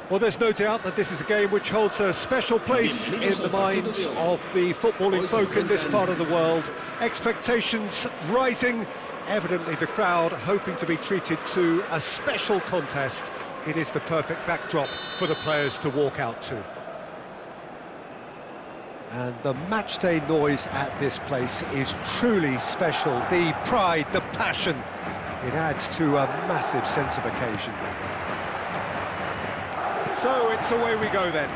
Well, there's no doubt that this is a game which holds a special place in the minds of the footballing folk in this part of the world. Expectations rising, evidently the crowd hoping to be treated to a special contest. It is the perfect backdrop for the players to walk out to. And the matchday noise at this place is truly special. The pride, the passion, it adds to a massive sense of occasion. So it's away we go then.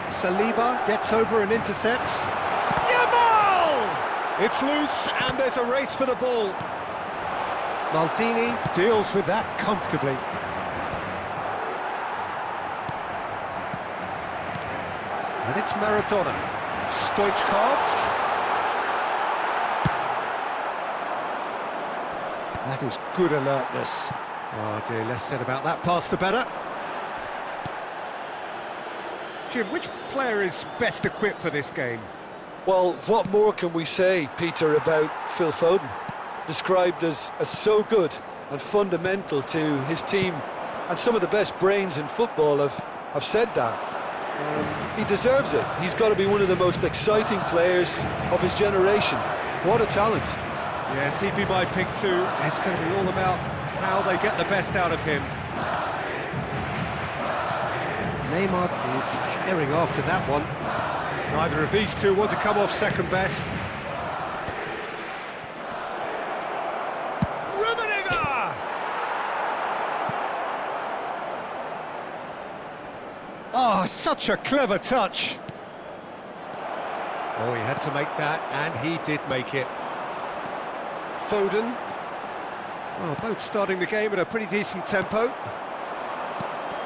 Saliba gets over and intercepts. Yamal! It's loose and there's a race for the ball. Maldini deals with that comfortably. And it's Maradona. Stoichkov. That is good alertness. Oh dear, less said about that pass the better. Jim, which player is best equipped for this game? Well, what more can we say, Peter, about Phil Foden? Described as so good and fundamental to his team, and some of the best brains in football have said that. He deserves it. He's got to be one of the most exciting players of his generation. What a talent. Yes, he'd be my pick too. It's going to be all about how they get the best out of him. Neymar is herring after that one. Neither of these two want to come off second best. Rummenigge! Oh, such a clever touch. Oh, he had to make that, and he did make it. Foden. Well, both starting the game at a pretty decent tempo.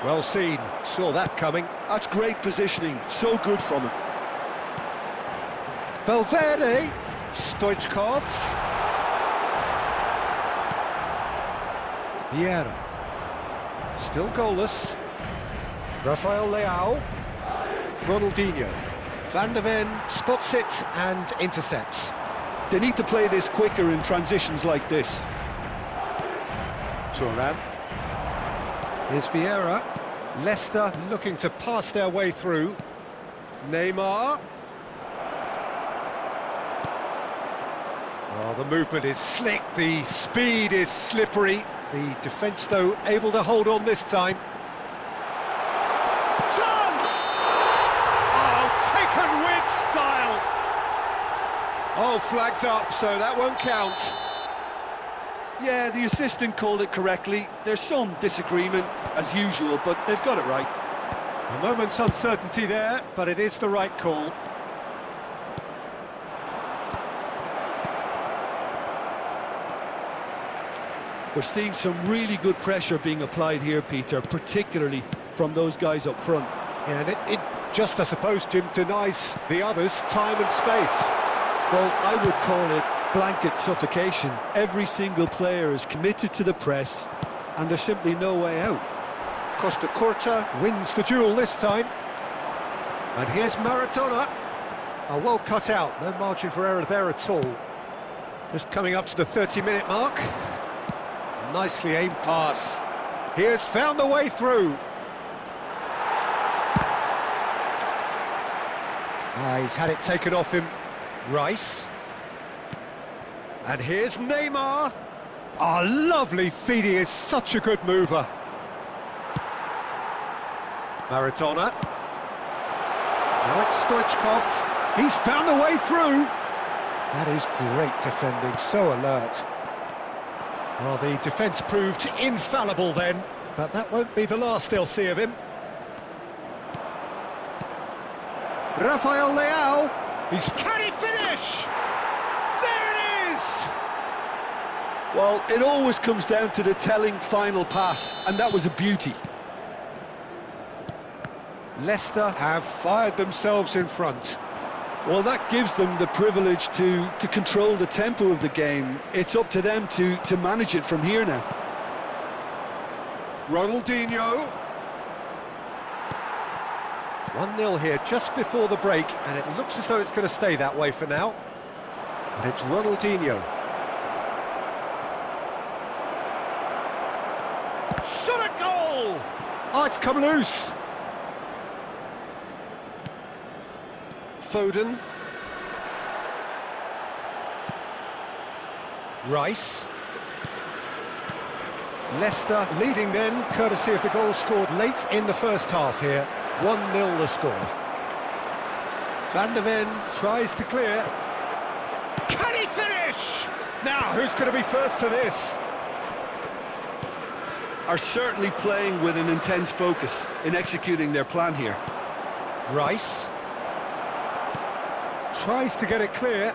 Well seen, saw that coming. That's great positioning, so good from him. Valverde, Stoichkov. Vieira. Still goalless. Rafael Leao. Ronaldinho. Van de Ven spots it and intercepts. They need to play this quicker in transitions like this. Thuram. Here's Vieira. Leicester looking to pass their way through. Neymar. Oh, the movement is slick, the speed is slippery. The defence, though, able to hold on this time. Chance! Oh, taken with style! Oh, flags up, so that won't count. Yeah, the assistant called it correctly. There's some disagreement, as usual, but they've got it right. A moment's uncertainty there, but it is the right call. We're seeing some really good pressure being applied here, Peter, particularly from those guys up front. And it just, I suppose, Jim, denies the others time and space. Well, I would call it blanket suffocation. Every single player is committed to the press, and there's simply no way out. Costa Curta wins the duel this time. And here's Maradona. Oh, well cut out, no margin for error there at all. Just coming up to the 30-minute mark. Nicely aimed pass. He has found the way through. He's had it taken off him. Rice. And here's Neymar. Oh, lovely feed, he is such a good mover. Maradona. Now it's Stoichkov. He's found a way through. That is great defending, so alert. Well, the defence proved infallible then, but that won't be the last they'll see of him. Rafael Leao. Can he finish? There it is! Well, it always comes down to the telling final pass, and that was a beauty. Leicester have fired themselves in front. Well, that gives them the privilege to control the tempo of the game. It's up to them to manage it from here now. Ronaldinho. 1-0 here just before the break, and it looks as though it's going to stay that way for now. And it's Ronaldinho. Shot a goal! Oh, it's come loose. Foden. Rice. Leicester leading then, courtesy of the goal scored late in the first half here. 1-0 the score. Van de Ven tries to clear. Can he finish? Now, who's going to be first to this? Are certainly playing with an intense focus in executing their plan here. Rice. Tries to get it clear.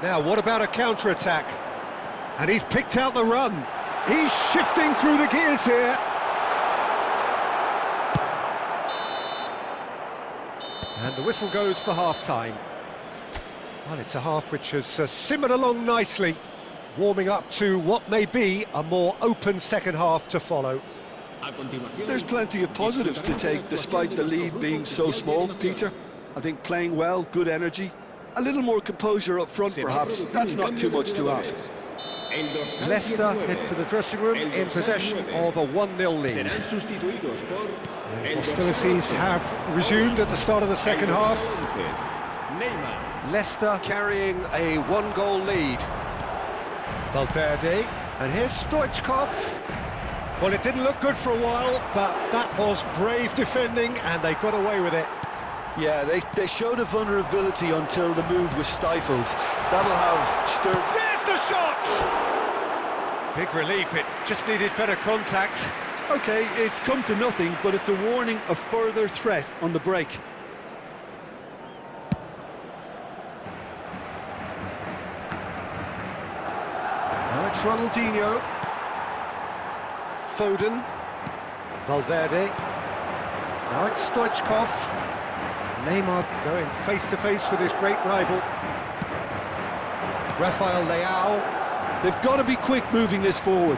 Now, what about a counter-attack? And he's picked out the run. He's shifting through the gears here. And the whistle goes for half-time. Well, it's a half which has simmered along nicely, warming up to what may be a more open second half to follow. There's plenty of positives to take despite the lead being so small, Peter. I think playing well, good energy, a little more composure up front perhaps, that's not too much to ask. Leicester head for the dressing room in possession of a 1-0 lead. Hostilities have resumed at the start of the second half. Leicester carrying a 1-goal lead. Valverde, and here's Stoichkov. Well, it didn't look good for a while, but that was brave defending, and they got away with it. Yeah, they showed a vulnerability until the move was stifled. That'll have stirred... There's the shot! Big relief, it just needed better contact. OK, it's come to nothing, but it's a warning of further threat on the break. Now it's Ronaldinho. Foden. Valverde. Now it's Stoichkov. Neymar going face-to-face with his great rival. Rafael Leao. They've got to be quick moving this forward.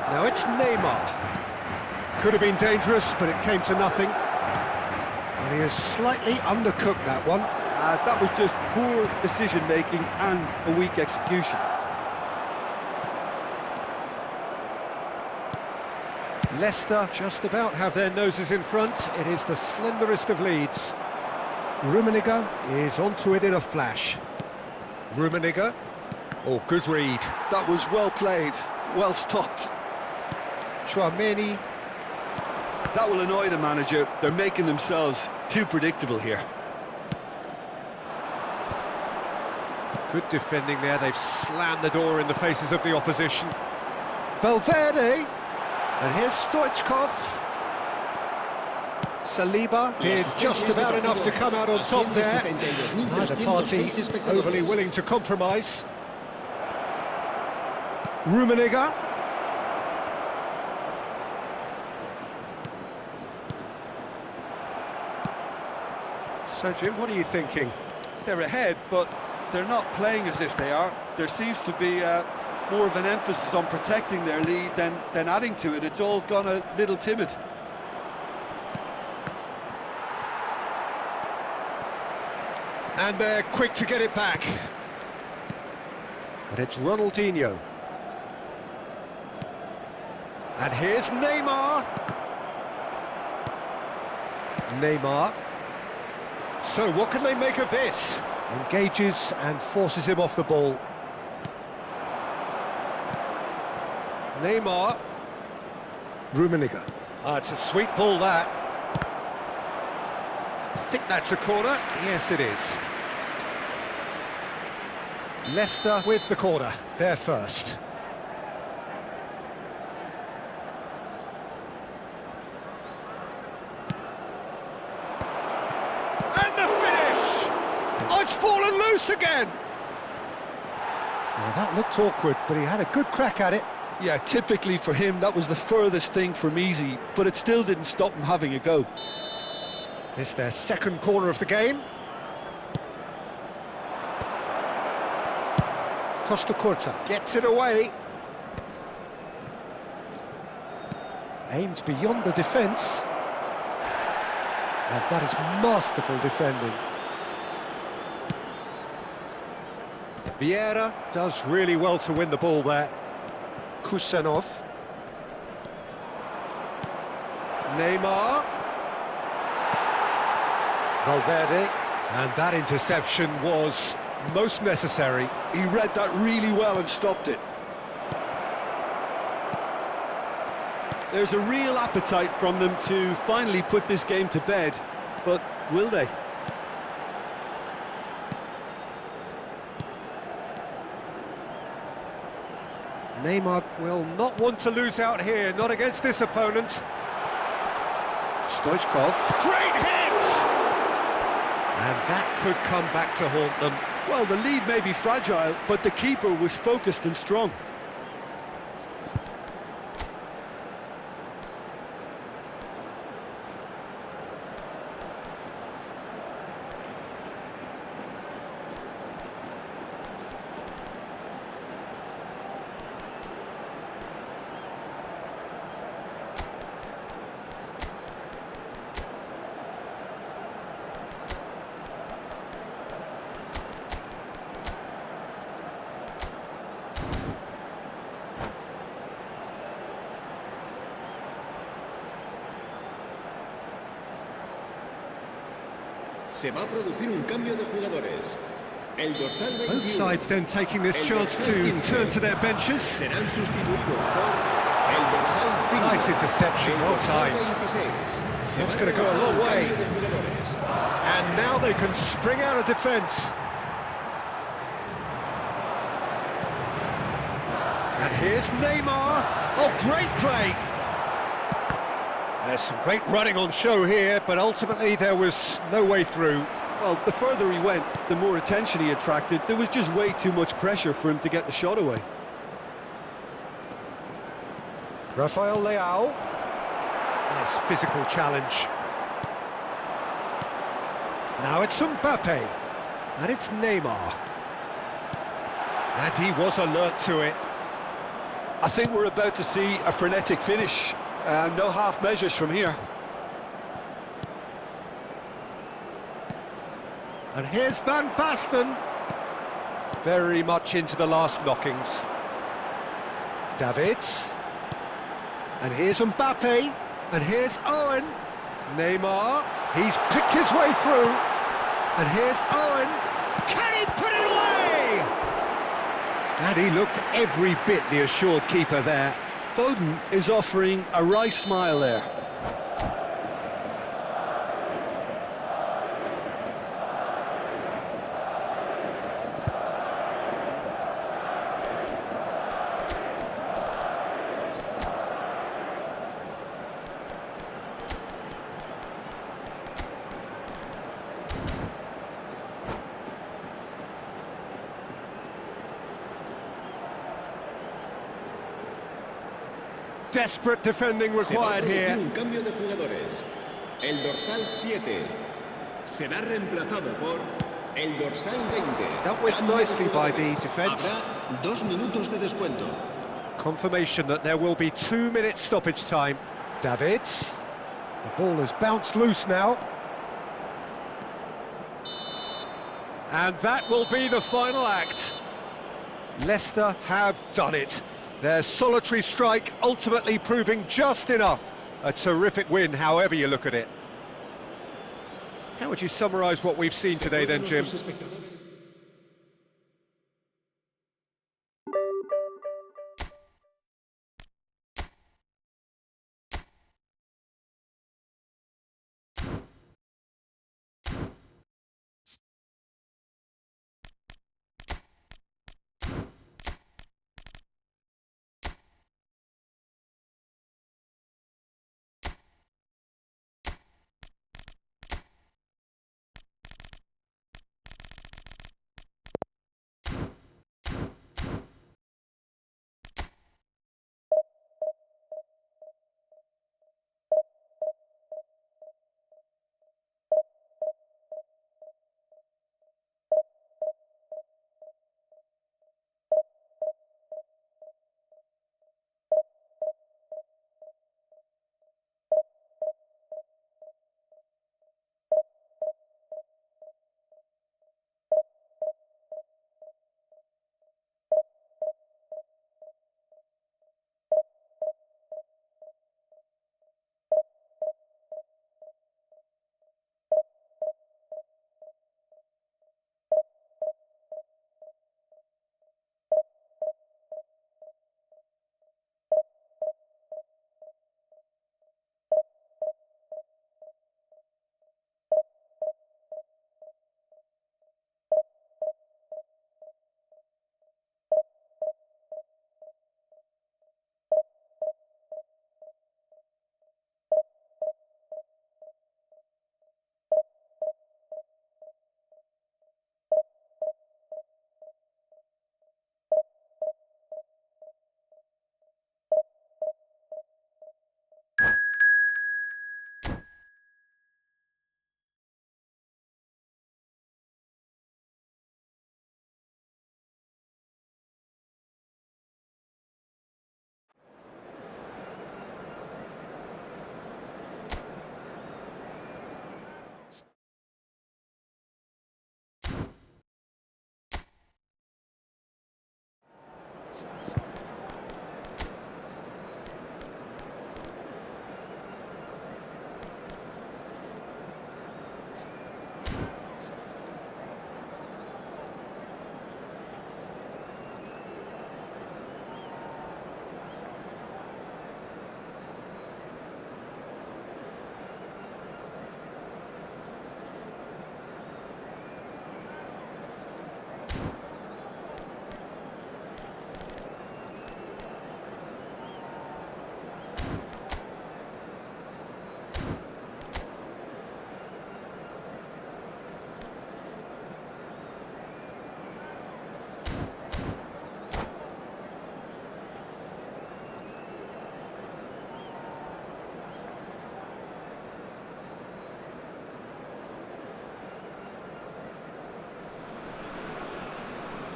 Now it's Neymar. Could have been dangerous, but it came to nothing. And he has slightly undercooked that one. That was just poor decision-making and a weak execution. Leicester just about have their noses in front. It is the slenderest of leads. Rummenigge is onto it in a flash. Rummenigge. Oh, good read. That was well played, well stopped. Tchouaméni. That will annoy the manager. They're making themselves too predictable here. Good defending there. They've slammed the door in the faces of the opposition. Valverde. And here's Stoichkov. Saliba did just about enough to come out on top there. Neither party overly willing to compromise. Rummenigge. So, Jim, what are you thinking? They're ahead, but they're not playing as if they are. There seems to be more of an emphasis on protecting their lead than adding to it. It's all gone a little timid. And they're quick to get it back. And it's Ronaldinho. And here's Neymar. Neymar. So what can they make of this? Engages and forces him off the ball. Neymar. Rummenigge. It's a sweet ball, that. I think that's a corner. Yes, it is. Leicester with the corner. They're first. And the finish! Oh, it's fallen loose again! Well, that looked awkward, but he had a good crack at it. Yeah, typically for him, that was the furthest thing from easy, but it still didn't stop him having a go. It's their second corner of the game. Costa Curta gets it away. Aimed beyond the defence. And that is masterful defending. Vieira does really well to win the ball there. Kusanov. Neymar. Valverde. And that interception was most necessary. He read that really well and stopped it. There's a real appetite from them to finally put this game to bed, but will they? Neymar will not want to lose out here, not against this opponent. Stoichkov, great hit! And that could come back to haunt them. Well, the lead may be fragile, but the keeper was focused and strong. Se va a producir un cambio de jugadores. El dorsal 21. Both sides then taking this chance to turn to their benches. Serán sustituidos por el dorsal 5. Nice interception, well timed. That's going to go a long way. And now they can spring out of defence. And here's Neymar. Oh, great play. There's some great running on show here, but ultimately there was no way through. Well, the further he went, the more attention he attracted. There was just way too much pressure for him to get the shot away. Rafael Leao. Nice physical challenge. Now it's Mbappe. And it's Neymar. And he was alert to it. I think we're about to see a frenetic finish. No half measures from here. And here's Van Basten. Very much into the last knockings. Davids. And here's Mbappe. And here's Owen. Neymar. He's picked his way through. And here's Owen. Can he put it away? And he looked every bit the assured keeper there. Foden is offering a wry smile there. Desperate defending required here. Un cambio de jugadores. El dorsal 7 será reemplazado por el dorsal 20. Dealt with nicely by the defence. Habrá 2 minutos de descuento. Confirmation that there will be 2 minutes stoppage time. Davids. The ball has bounced loose now. And that will be the final act. Leicester have done it. Their solitary strike ultimately proving just enough. A terrific win, however you look at it. How would you summarise what we've seen today then, Jim?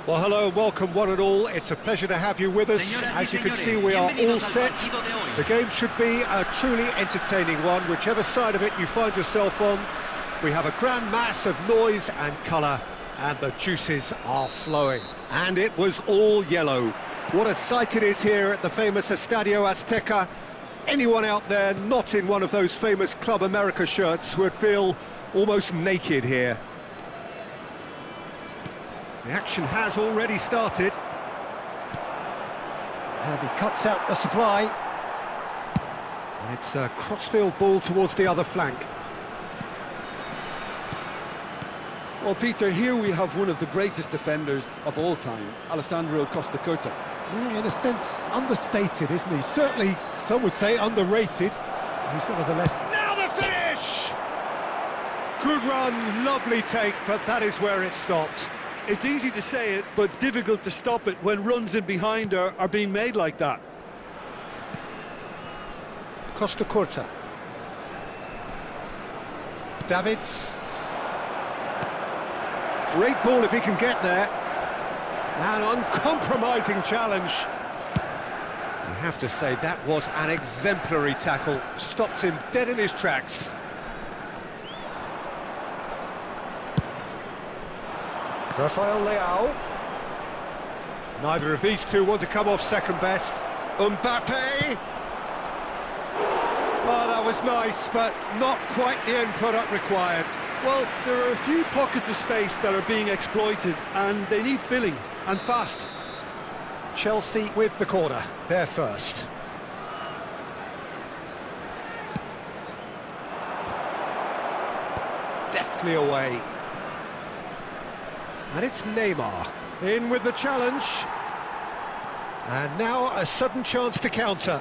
Well, hello and welcome one and all. It's a pleasure to have you with us. As you can see, we are all set. The game should be a truly entertaining one, whichever side of it you find yourself on. We have a grand mass of noise and colour, and the juices are flowing. And it was all yellow. What a sight it is here at the famous Estadio Azteca. Anyone out there not in one of those famous Club America shirts would feel almost naked here. The action has already started. And he cuts out the supply. And it's a crossfield ball towards the other flank. Well, Peter, here we have one of the greatest defenders of all time, Alessandro Costacurta. Yeah, in a sense, understated, isn't he? Certainly, some would say underrated. He's nevertheless... Now the finish! Good run, lovely take, but that is where it stopped. It's easy to say it, but difficult to stop it when runs in behind are being made like that. Costacurta. Davids. Great ball if he can get there. An uncompromising challenge. You have to say that was an exemplary tackle. Stopped him dead in his tracks. Rafael Leao. Neither of these two want to come off second best. Mbappe. Oh, that was nice, but not quite the end product required. Well, there are a few pockets of space that are being exploited, and they need filling, and fast. Chelsea with the corner, they're first. Deftly away. And it's Neymar, in with the challenge. And now a sudden chance to counter.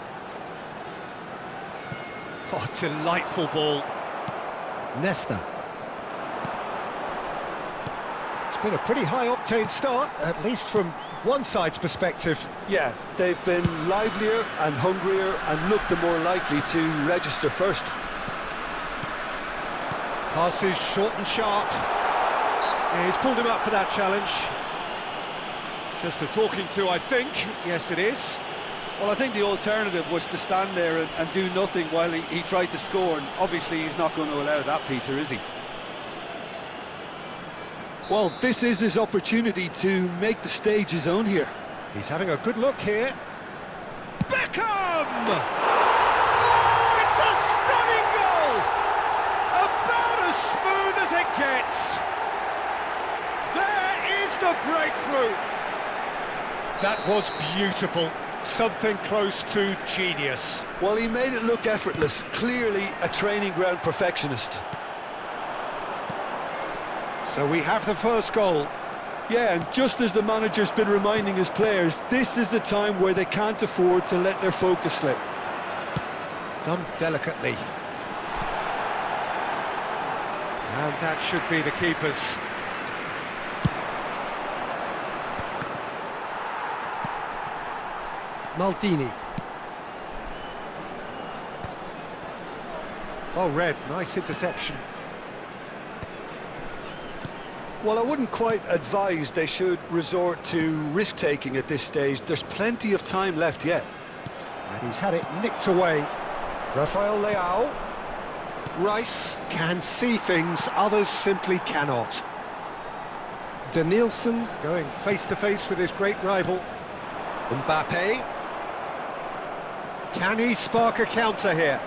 Oh, delightful ball. Nesta. It's been a pretty high-octane start, at least from one side's perspective. Yeah, they've been livelier and hungrier and looked the more likely to register first. Passes short and sharp. Yeah, he's pulled him up for that challenge. Just a talking to, I think. Yes, it is. Well, I think the alternative was to stand there and do nothing while he tried to score, and obviously he's not going to allow that, Peter, is he? Well, this is his opportunity to make the stage his own here. He's having a good look here. Beckham! Oh, it's a stunning goal! About as smooth as it gets. There is the breakthrough. That was beautiful. Something close to genius. Well, he made it look effortless. Clearly a training ground perfectionist. So we have the first goal. Yeah, and just as the manager's been reminding his players, this is the time where they can't afford to let their focus slip. Done delicately. And that should be the keeper's. Maldini. Oh, Red, nice interception. Well, I wouldn't quite advise they should resort to risk-taking at this stage. There's plenty of time left yet. And he's had it nicked away. Rafael Leao. Rice can see things others simply cannot. Danielson going face-to-face with his great rival. Mbappe. Can he spark a counter here?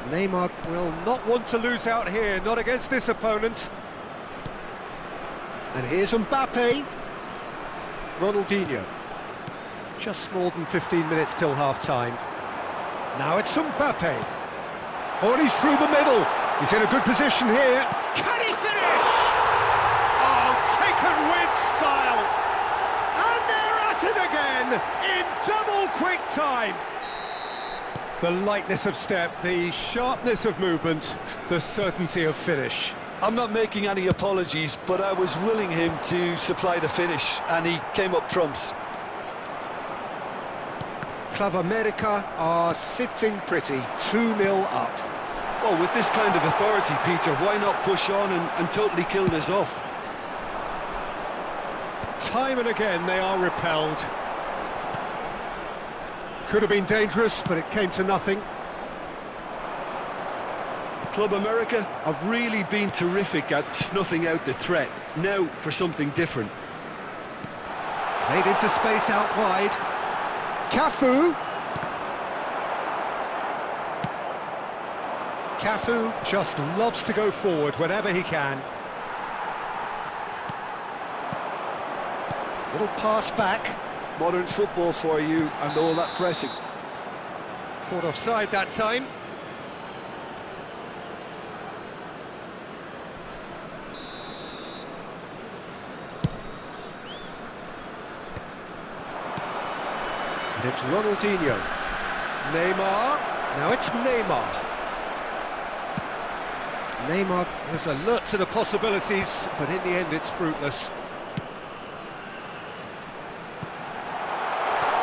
Neymar will not want to lose out here, not against this opponent. And here's Mbappe. Ronaldinho. Just more than 15 minutes till half-time. Now it's Mbappe. Oh, and he's through the middle. He's in a good position here. Can he finish? Oh, taken with style. And they're at it again in double quick time. The lightness of step, the sharpness of movement, the certainty of finish. I'm not making any apologies, but I was willing him to supply the finish, and he came up trumps. Club America are sitting pretty, 2-0 up. Well, with this kind of authority, Peter, why not push on and totally kill this off? Time and again they are repelled. Could have been dangerous, but it came to nothing. Club America have really been terrific at snuffing out the threat. Now for something different. Played into space out wide. Cafu. Cafu just loves to go forward whenever he can. Little pass back. Modern football for you and all that pressing. Caught offside that time. And it's Ronaldinho. Neymar. Now it's Neymar. Neymar is alert to the possibilities, but in the end it's fruitless.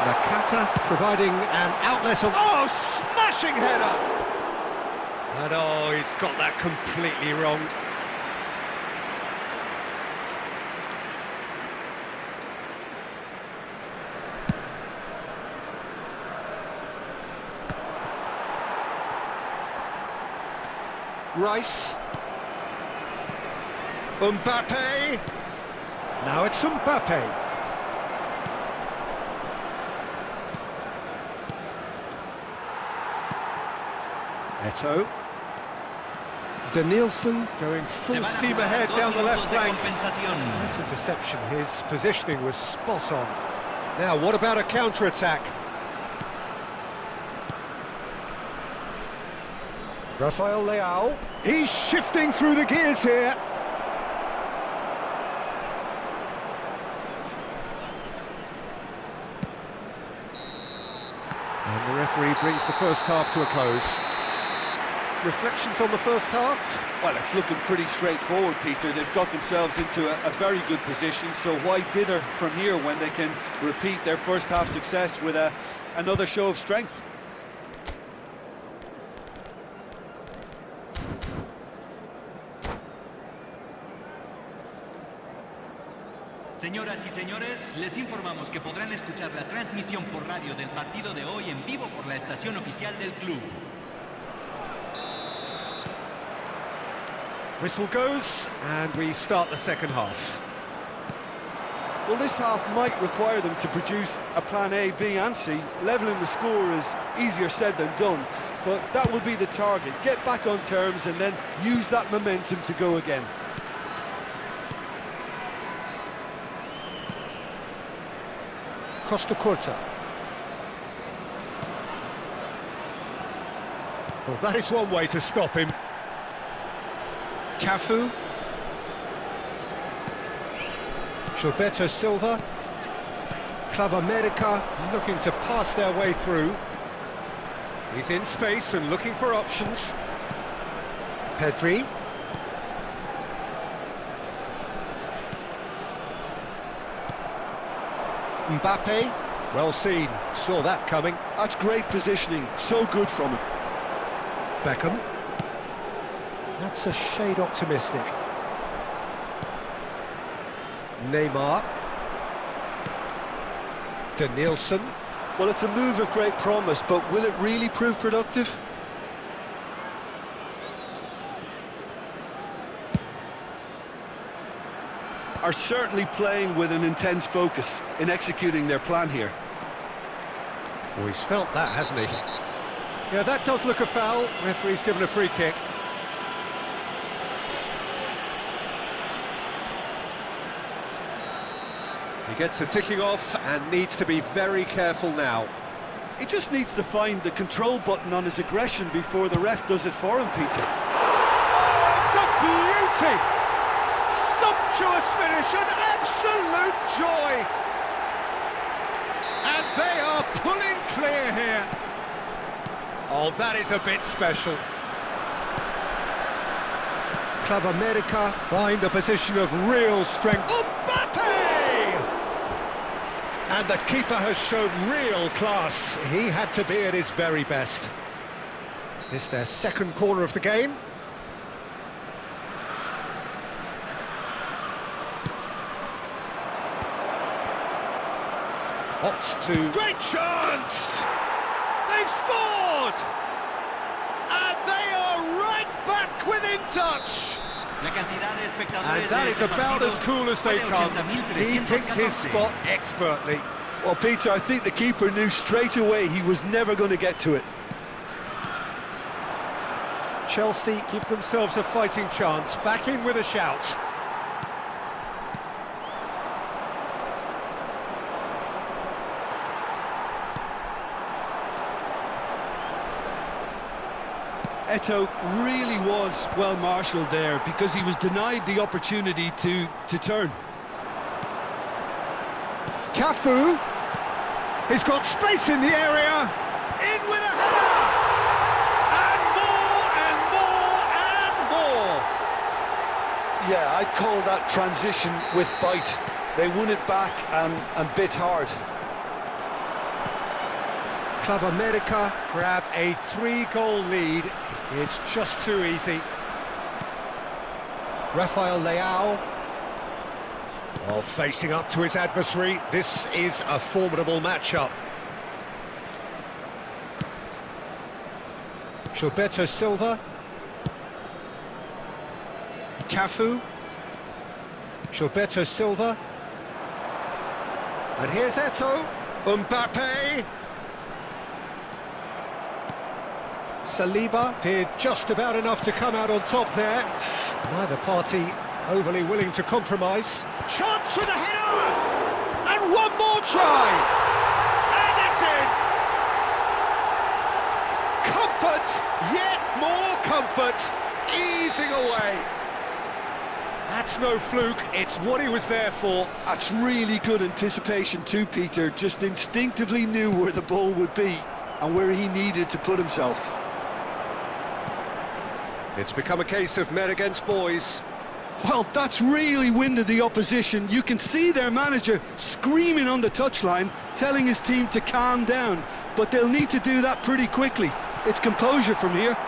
Nakata providing an outlet of... Oh, smashing header! And oh, he's got that completely wrong. Rice. Mbappe. Now it's Mbappe. Eto'o. Danielson going full steam ahead down the left flank. Nice interception, his positioning was spot on. Now, what about a counter-attack? Rafael Leao. He's shifting through the gears here. And the referee brings the first half to a close. Reflections on the first half? Well, it's looking pretty straightforward, Peter. They've got themselves into a very good position, so why dither from here when they can repeat their first half success with another show of strength? Señoras y señores, les informamos que podrán escuchar la transmisión por radio del partido de hoy en vivo por la estación oficial del club. Whistle goes, and we start the second half. Well, this half might require them to produce a plan A, B and C. Levelling the score is easier said than done, but that will be the target. Get back on terms and then use that momentum to go again. Costa Curta. Well, that is one way to stop him. Cafu. Gilberto Silva. Club America looking to pass their way through. He's in space and looking for options. Pedri. Mbappe. Well seen, saw that coming. That's great positioning, so good from him. Beckham. That's a shade optimistic. Neymar. Danielson. Well, it's a move of great promise, but will it really prove productive? are certainly playing with an intense focus in executing their plan here. Well, he's felt that, hasn't he? Yeah, that does look a foul. Referee's given a free kick. He gets the ticking off and needs to be very careful now. He just needs to find the control button on his aggression before the ref does it for him, Peter. Oh, it's a beauty! Sumptuous finish, an absolute joy! And they are pulling clear here. Oh, that is a bit special. Club America find a position of real strength. Mbappe! And the keeper has shown real class. He had to be at his very best. It's their second corner of the game. Opts to... Great chance! They've scored! And they are right back within touch! La cantidad de espectadores And that de is este about partido as cool as they fue de come. He 80.314. picked his spot expertly. Well, Peter, I think the keeper knew straight away he was never going to get to it. Chelsea give themselves a fighting chance, back in with a shout. Eto'o really was well marshalled there because he was denied the opportunity to turn. Cafu, he's got space in the area, in with a header! And more, and more, and more! Yeah, I'd call that transition with bite. They won it back and bit hard. Club America grab a 3-goal lead. It's just too easy. Rafael Leao. Oh, facing up to his adversary. This is a formidable matchup. Gilberto Silva. Cafu. Gilberto Silva. And here's Eto'o. Mbappe. Saliba did just about enough to come out on top there. Neither party overly willing to compromise. Chance with a header! And one more try! And it's in! Comfort, yet more comfort, easing away. That's no fluke, it's what he was there for. That's really good anticipation too, Peter. Just instinctively knew where the ball would be and where he needed to put himself. It's become a case of men against boys. Well, that's really winded the opposition. You can see their manager screaming on the touchline, telling his team to calm down. But they'll need to do that pretty quickly. It's composure from here.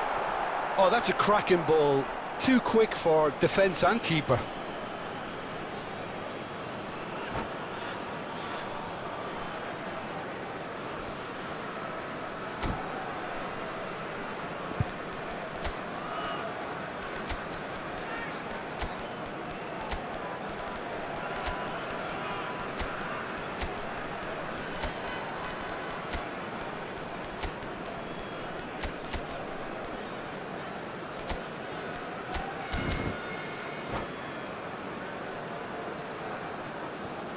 Oh, that's a cracking ball. Too quick for defence and keeper.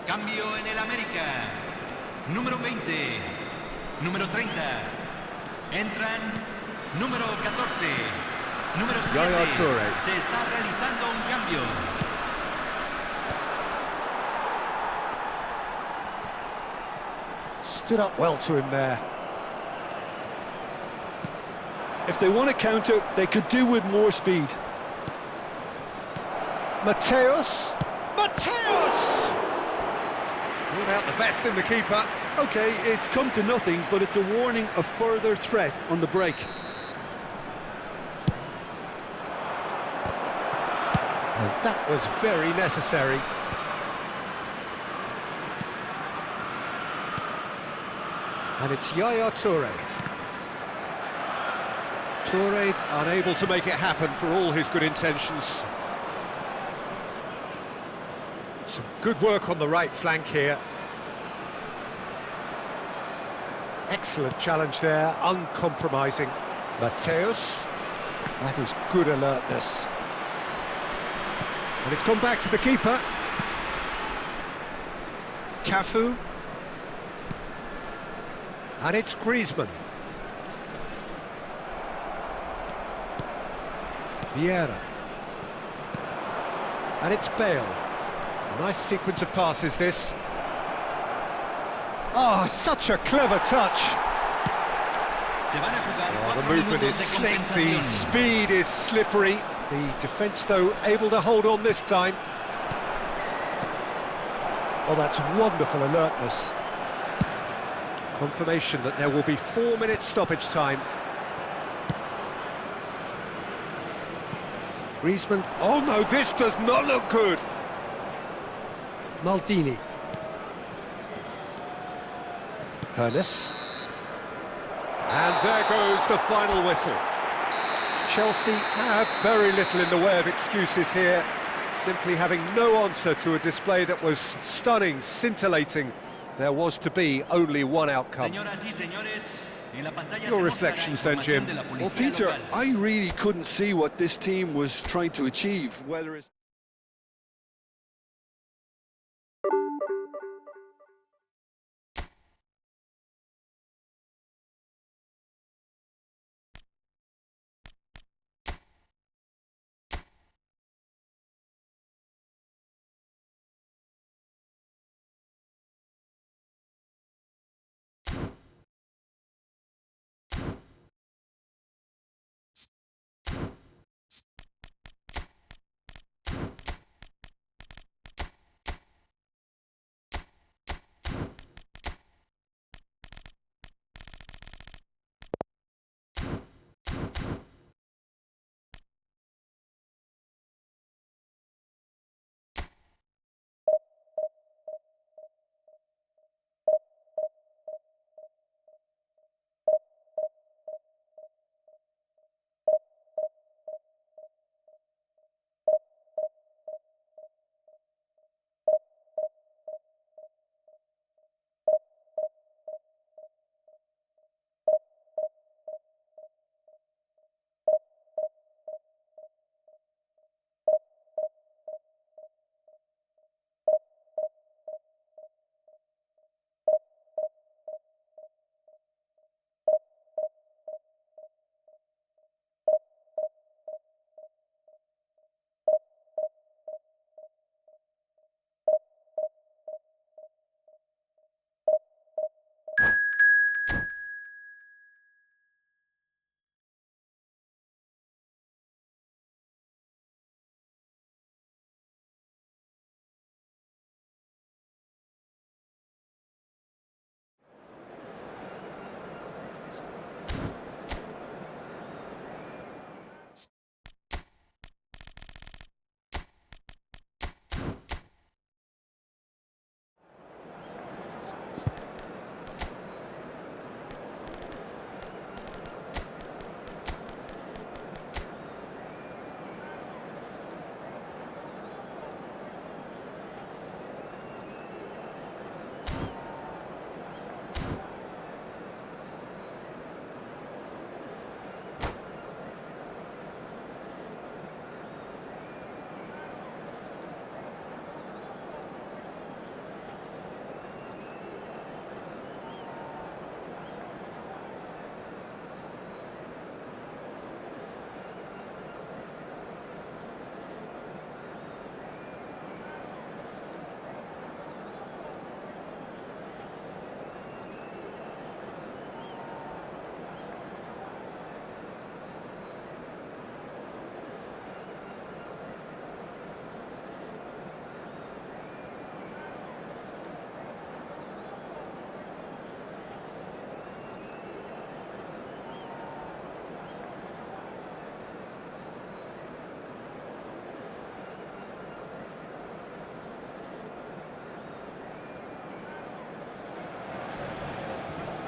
Cambio en el América. Número 20. Número 30. Entran número 14. Número 7. Yaya Touré. Se está realizando un cambio. Stood up well to him there. If they want to counter, they could do with more speed. Mateus! Mateus! Ruled out the best in the keeper. Okay, it's come to nothing, but it's a warning of further threat on the break. And that was very necessary. And it's Yaya Touré. Touré unable to make it happen for all his good intentions. Some good work on the right flank here. Excellent challenge there, uncompromising. Mateus, that is good alertness. And it's gone back to the keeper. Cafu. And it's Griezmann. Vieira. And it's Bale. A nice sequence of passes, this. Oh, such a clever touch. Oh, the movement is slick, the speed is slippery. The defence, though, able to hold on this time. Oh, that's wonderful alertness. Confirmation that there will be 4 minutes stoppage time. Griezmann. Oh no, this does not look good. Maldini. Hernes. And there goes the final whistle. Chelsea have very little in the way of excuses here, simply having no answer to a display that was stunning, scintillating. There was to be only one outcome. Your reflections then, Jim? Well, Peter, I really couldn't see what this team was trying to achieve, whether it's...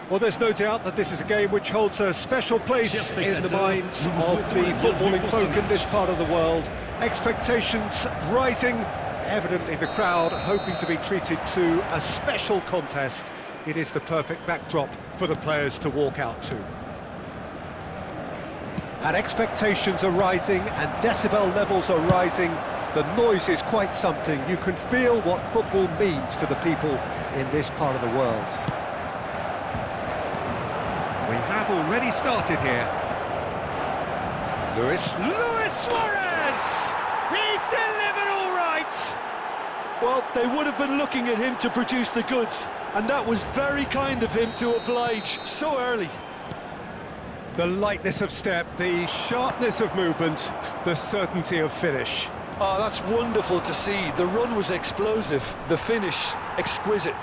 Well, there's no doubt that this is a game which holds a special place in the minds of the footballing folk in this part of the world. Expectations rising, Evidently the crowd hoping to be treated to a special contest. It is the perfect backdrop for the players to walk out to. And expectations are rising and decibel levels are rising. The noise is quite something. You can feel what football means to the people in this part of the world. We have already started here. Luis Suarez! He's delivered all right! Well, they would have been looking at him to produce the goods, and that was very kind of him to oblige so early. The lightness of step, the sharpness of movement, the certainty of finish. Oh, that's wonderful to see. The run was explosive, the finish exquisite.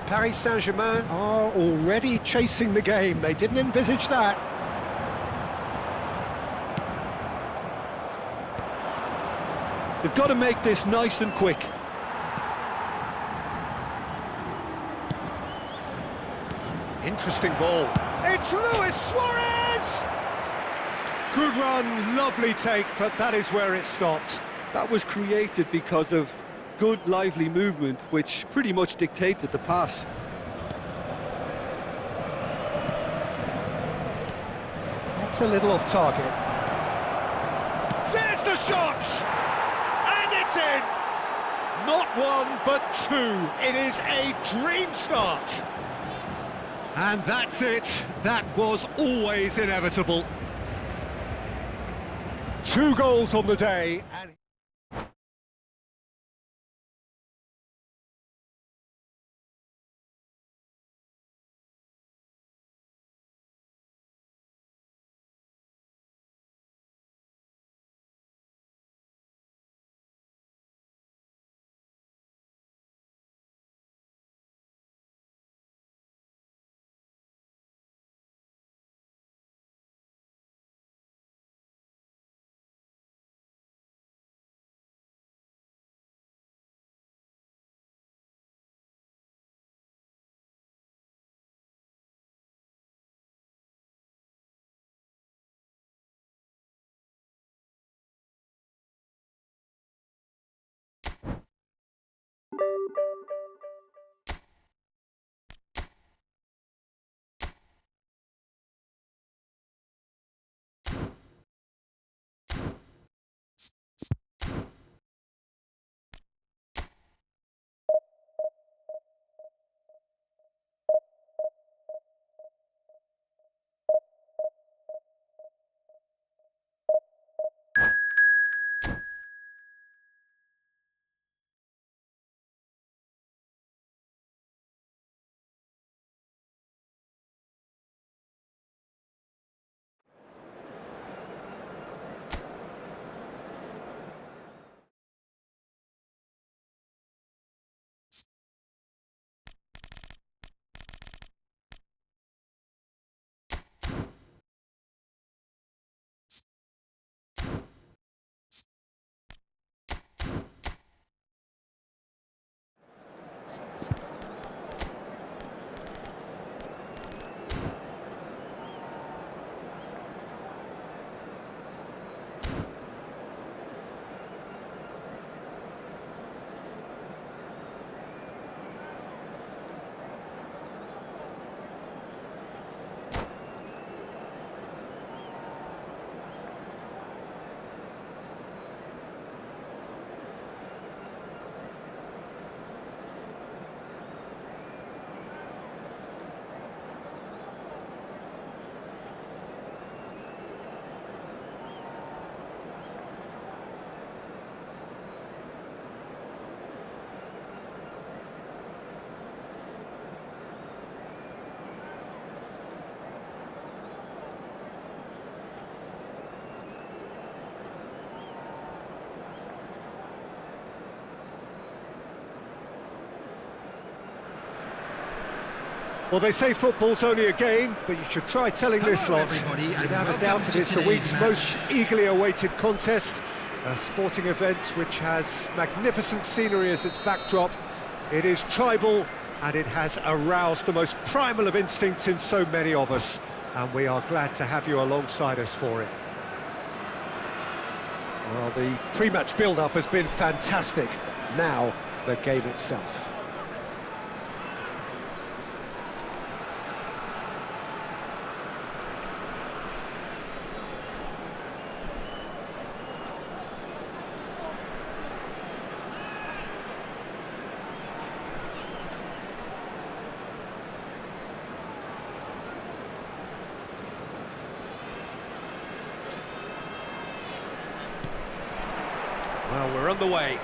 Paris Saint-Germain are already chasing the game. They didn't envisage that. They've got to make this nice and quick. Interesting ball. It's Luis Suarez! Good run, lovely take, but that is where it stopped. That was created because of good, lively movement, which pretty much dictated the pass. That's a little off target. There's the shot! And it's in! Not one, but two. It is a dream start. And that's it. That was always inevitable. 2 goals on the day, and well, they say football's only a game, but you should try telling this lot. Without a doubt, it is the week's most eagerly awaited contest. A sporting event which has magnificent scenery as its backdrop. It is tribal, and it has aroused the most primal of instincts in so many of us. And we are glad to have you alongside us for it. Well, the pre-match build-up has been fantastic. Now, the game itself. Well, we're underway.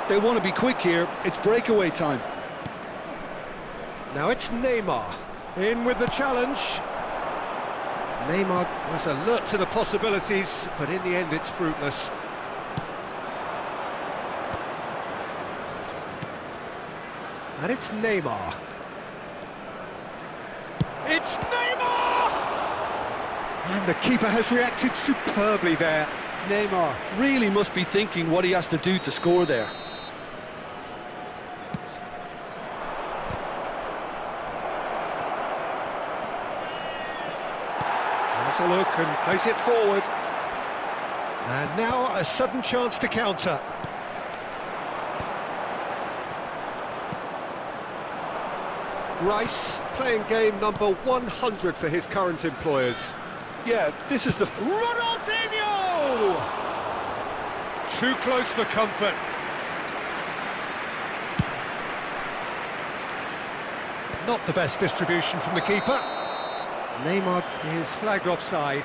They want to be quick here. It's breakaway time. Now it's Neymar, in with the challenge. Neymar was alert to the possibilities, but in the end it's fruitless. And it's Neymar. It's Neymar! And the keeper has reacted superbly there. Neymar really must be thinking what he has to do to score there. Has a look and plays it forward. And now a sudden chance to counter. Rice playing game number 100 for his current employers. Yeah, this is the... Ronaldinho! Too close for comfort. Not the best distribution from the keeper. Neymar is flagged offside.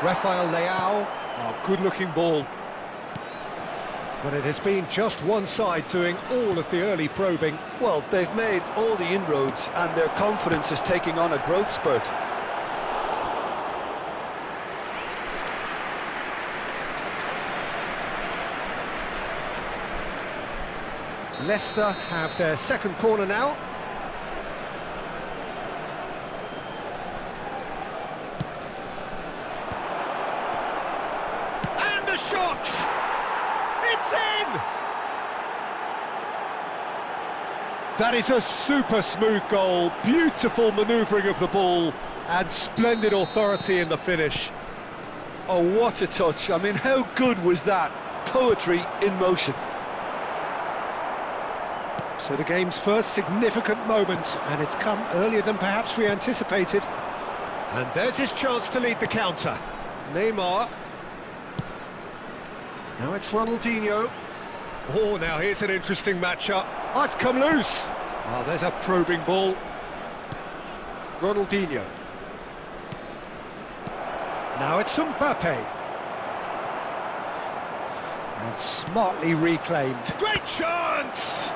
Rafael Leao, a good-looking ball. But it has been just one side doing all of the early probing. Well, they've made all the inroads and their confidence is taking on a growth spurt. Leicester have their second corner now. And the shot! It's in! That is a super smooth goal, beautiful manoeuvring of the ball, and splendid authority in the finish. Oh, what a touch. I mean, how good was that? Poetry in motion. So the game's first significant moment, and it's come earlier than perhaps we anticipated. And there's his chance to lead the counter. Neymar. Now it's Ronaldinho. Oh, now here's an interesting matchup. Oh, it's come loose. Oh, there's a probing ball. Ronaldinho. Now it's Mbappe. And smartly reclaimed. Great chance!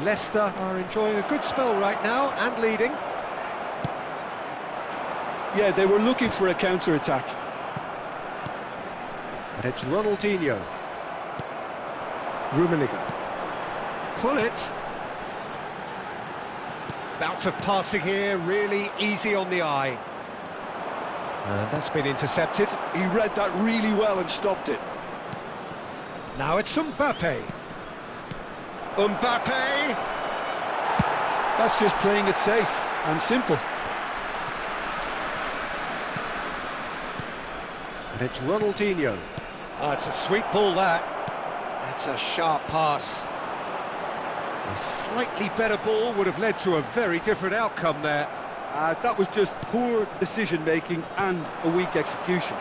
Leicester are enjoying a good spell right now and leading. Yeah, they were looking for a counter-attack. And it's Ronaldinho. Rummenigge. Pull it. Bout of passing here, really easy on the eye. And that's been intercepted. He read that really well and stopped it. Now it's Mbappe. Mbappe! That's just playing it safe and simple. And it's Ronaldinho. Oh, it's a sweet ball, that. That's a sharp pass. A slightly better ball would have led to a very different outcome there. That was just poor decision-making and a weak execution.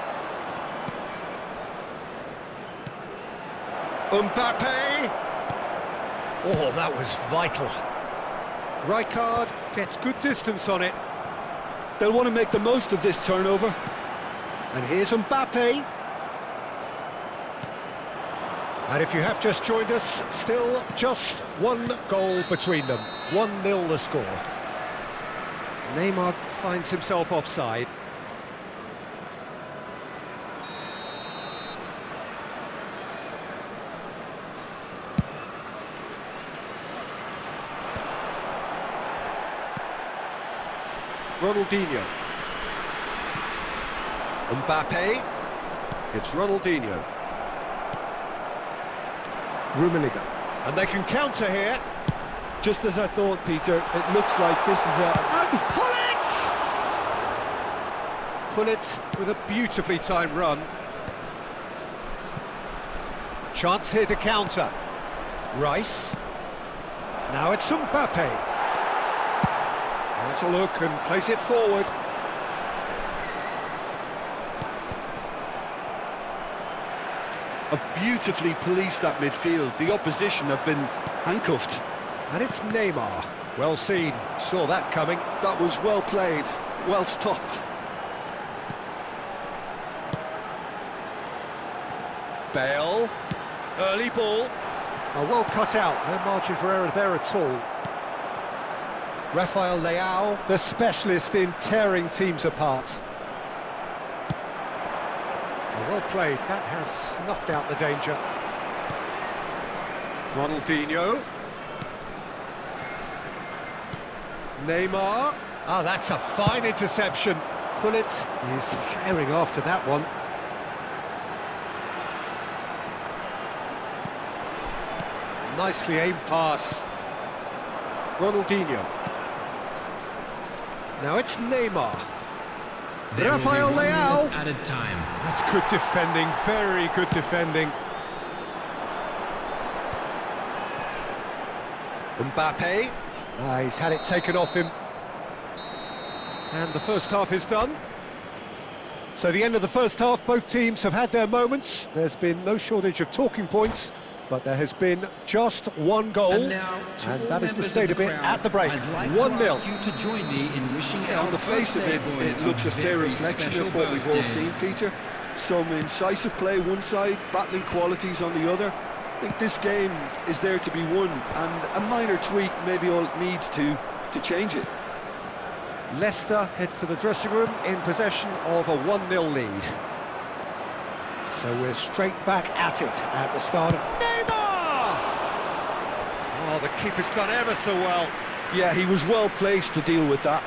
Mbappe! Oh, that was vital. Rijkaard gets good distance on it. They'll want to make the most of this turnover. And here's Mbappe. And if you have just joined us, still just one goal between them. 1-0 the score. Neymar finds himself offside. Ronaldinho. Mbappe. It's Ronaldinho. Rummenigge. And they can counter here. Just as I thought, Peter, it looks like this is a... And Pullet with a beautifully timed run. Chance here to counter. Rice. Now it's Mbappe. Let's a look and place it forward. Have beautifully policed that midfield. The opposition have been handcuffed. And it's Neymar. Well seen. Saw that coming. That was well played, well stopped. Bale. Early ball. Well cut out. No margin for error there at all. Rafael Leao, the specialist in tearing teams apart. Well played. That has snuffed out the danger. Ronaldinho. Neymar. That's a fine interception. Pullet is herring after that one. Nicely aimed pass. Ronaldinho. Now it's Neymar. Rafael Leao. Added time. That's good defending, very good defending. Mbappe. He's had it taken off him. And the first half is done. So the end of the first half, both teams have had their moments. There's been no shortage of talking points, but there has been just one goal, and that is the state of it at the break. 1-0. Yeah, on the face of it, it looks a fair reflection of what we've all seen, Peter. Some incisive play one side, battling qualities on the other. I think this game is there to be won, and a minor tweak maybe all it needs to change it. Leicester head for the dressing room in possession of a 1-0 lead. So we're straight back at it at the start of... Neymar! Oh, the keeper's done ever so well. Yeah, he was well placed to deal with that.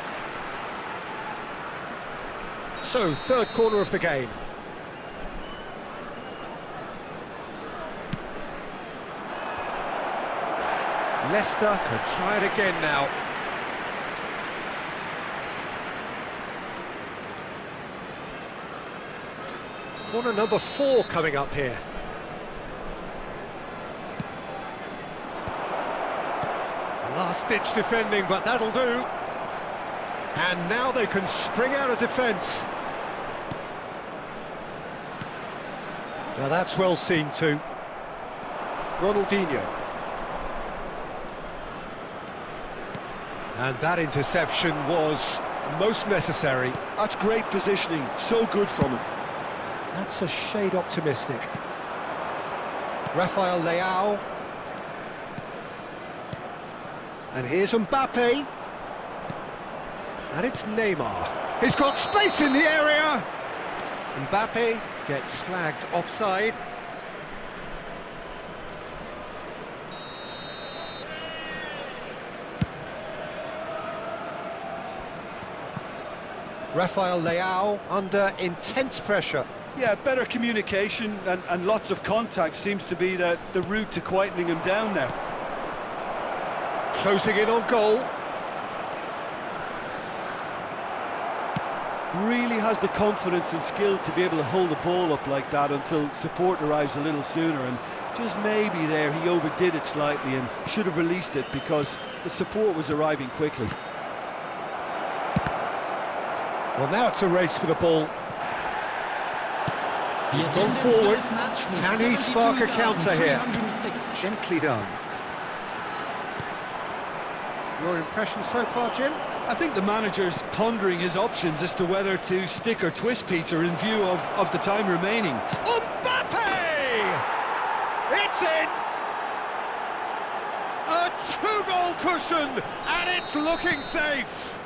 So, third corner of the game. Leicester could try it again now. Corner number 4 coming up here. Last-ditch defending, but that'll do. And now they can spring out of defence. Now that's well seen too. Ronaldinho. And that interception was most necessary. That's great positioning, so good from him. That's a shade optimistic. Rafael Leao. And here's Mbappe. And it's Neymar. He's got space in the area. Mbappe gets flagged offside. Rafael Leao under intense pressure. Yeah, better communication and lots of contact seems to be the route to quietening him down now. Closing in on goal. Really has the confidence and skill to be able to hold the ball up like that until support arrives a little sooner, and just maybe there he overdid it slightly and should have released it because the support was arriving quickly. Well, now it's a race for the ball. He's gone forward. Can he spark a counter here? Gently done. Your impression so far, Jim? I think the manager's pondering his options as to whether to stick or twist, Peter, in view of the time remaining. Mbappe! It's in! A 2-goal cushion, and it's looking safe!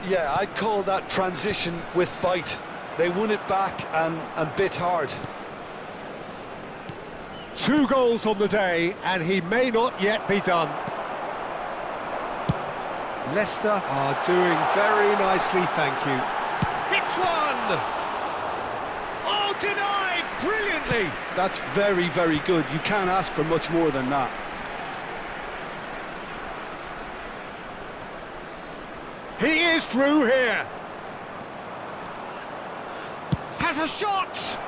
Yeah, I'd call that transition with bite. They won it back and bit hard. 2 goals on the day, and he may not yet be done. Leicester are doing very nicely, thank you. Hits one! Oh, denied brilliantly! That's very, very good. You can't ask for much more than that. He is through here. Has a shot!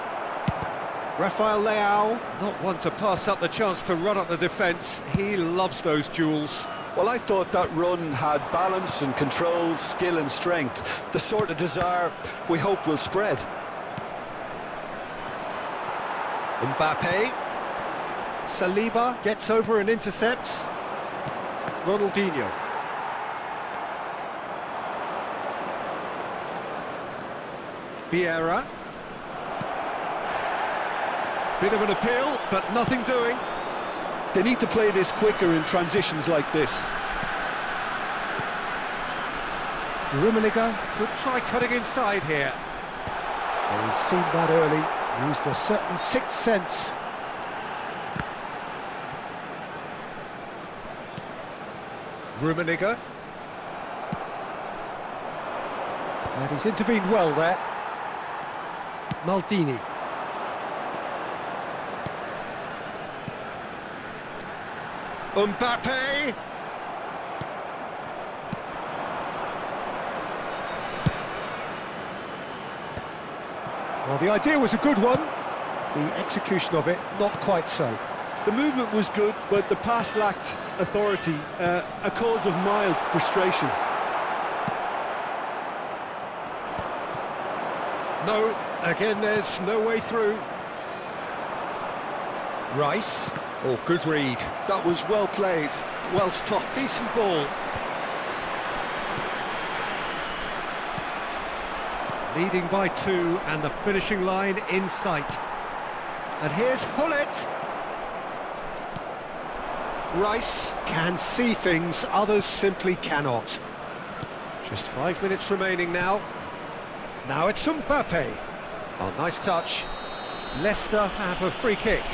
Rafael Leao, not one to pass up the chance to run up the defence. He loves those duels. Well, I thought that run had balance and control, skill and strength. The sort of desire we hope will spread. Mbappe. Saliba gets over and intercepts. Ronaldinho. Vieira. Bit of an appeal, but nothing doing. They need to play this quicker in transitions like this. Rummenigge could try cutting inside here. Well, he's seen that early, used a certain sixth sense. Rummenigge. And he's intervened well there. Maldini. Mbappe! Well, the idea was a good one. The execution of it, not quite so. The movement was good, but the pass lacked authority, a cause of mild frustration. No, again, there's no way through. Rice. Oh, good read. That was well played, well stopped. Decent ball. Leading by 2 and the finishing line in sight. And here's Hullet. Rice can see things others simply cannot. Just 5 minutes remaining now. Now it's Mbappe. Oh, nice touch. Leicester have a free kick.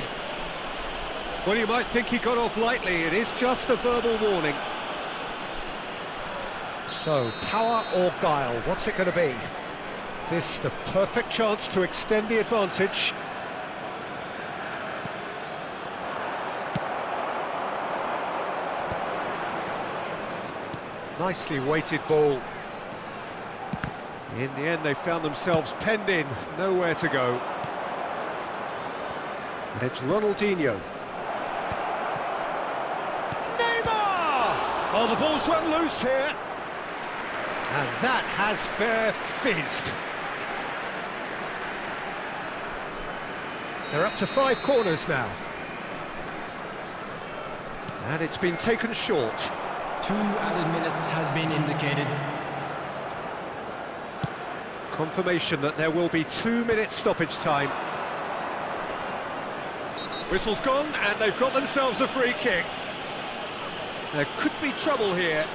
Well, you might think he got off lightly. It is just a verbal warning. So, power or guile, what's it going to be? This the perfect chance to extend the advantage. Nicely weighted ball. In the end, they found themselves penned in, nowhere to go. And it's Ronaldinho. Oh, the ball's run loose here. And that has fair fizzed. They're up to 5 corners now. And it's been taken short. 2 added minutes has been indicated. Confirmation that there will be 2 minutes stoppage time. Whistle's gone, and they've got themselves a free kick. There could be trouble here,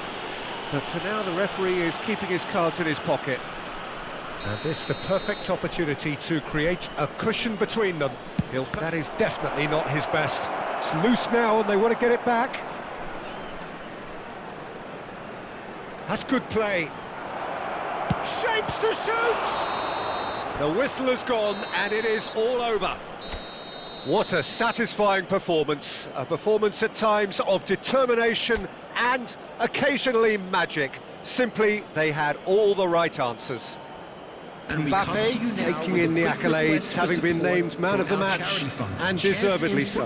but for now the referee is keeping his cards in his pocket. And this the perfect opportunity to create a cushion between them. That is definitely not his best. It's loose now and they want to get it back. That's good play. Shapes to shoot! The whistle has gone and it is all over. What a satisfying performance. A performance at times of determination and occasionally magic. Simply, they had all the right answers. Mbappe taking in the accolades, having been named man of the match, and deservedly so.